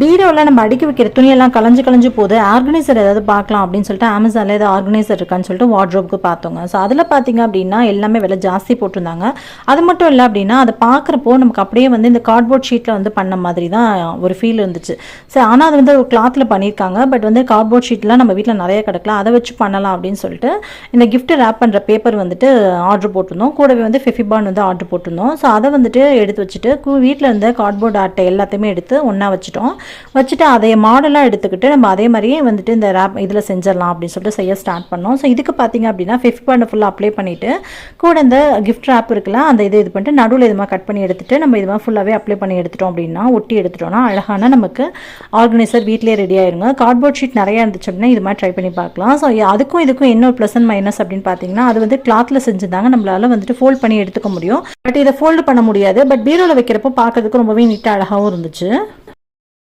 பீரோவில் நம்ம அடுக்கி வைக்கிற துணியெல்லாம் கலைஞ்சு போகுது, ஆர்கனைசர் ஏதாவது பார்க்கலாம் அப்படின்னு சொல்லிட்டு அமேசானில் ஏதாவது ஆர்கனைசர் இருக்கான்னு சொல்லிட்டு வார்ட்ரோப்க்கு பார்த்தோங்க. ஸோ அதில் பார்த்தீங்க அப்படின்னா எல்லாமே விலை ஜாஸ்தி போட்டிருந்தாங்க. அது மட்டும் இல்லை அப்படின்னா அதை பார்க்குறப்போ நமக்கு அப்படியே வந்து இந்த கார்ட்போர்ட் ஷீட்டில் வந்து பண்ண மாதிரி தான் ஒரு ஃபீல் இருந்துச்சு. சரி, ஆனால் அது வந்து ஒரு கிளாத்தில் பண்ணியிருக்காங்க. பட் வந்து கார்ட்போர்ட் ஷீட்லாம் நம்ம வீட்டில் நிறைய கிடக்கலாம், அதை வச்சு பண்ணலாம் அப்படின்னு சொல்லிட்டு இந்த கிஃப்ட் ரேப் பண்ணுற பேப்பர் வந்துட்டு ஆர்டர் போட்டிருந்தோம். கூடவே வந்து ஃபெஃபிபான் வந்து ஆர்டர் போட்டிருந்தோம். ஸோ அதை வந்துட்டு எடுத்து வச்சுட்டு வீட்டில் இருந்த கார்ட்போர்ட் ஆட்டை எல்லாத்தையுமே எடுத்து ஒன்றா வச்சுட்டு அதை மாடலாக எடுத்துக்கிட்டு நம்ம அதே மாதிரியே வந்துட்டு இந்த ரேப் இதில் செஞ்சிடலாம் அப்படின்னு சொல்லிட்டு செய்ய ஸ்டார்ட் பண்ணோம். ஸோ இதுக்கு பார்த்தீங்க அப்படின்னா ஃபெஃபிபானை ஃபுல்லாக அப்ளை பண்ணிவிட்டு கூட இந்த கிஃப்ட் ரேப் இருக்குல்ல அந்த இது பண்ணிட்டு நடுவில் இது மாதிரி கட் பண்ணி எடுத்துகிட்டு நம்ம இது மாதிரி ஃபுல்லாகவே அப்ளை பண்ணி எடுத்துட்டோம் அப்படின்னா ஒட்டி எடுத்துட்டோம்னா அழகான நமக்கு ஆர்கனைசர் வீட்டிலே ரெடி ஆயிருங்க. கார்ட்போர்ட் ஷீட் நிறையா இருந்துச்சு அப்படின்னா இது மாதிரி ட்ரை பண்ணி பார்க்கலாம். ஸோ அதுக்கும் இதுக்கும் என்ன ஒரு ப்ளஸ் அண்ட் மைனஸ் அப்படின்னு பார்த்தீங்கன்னா அது வந்து கிளாத்தில் செஞ்சுருந்தாங்க, நம்மளால வந்துட்டு ஃபோல்ட் பண்ணி எடுத்துக்க முடியும். பட் இதை ஃபோல்டு பண்ண முடியாது. பட் பீரோவில் வைக்கிறப்போ பார்க்கறதுக்கு ரொம்பவே நீட்டாக அழகாகவும் இருந்துச்சு.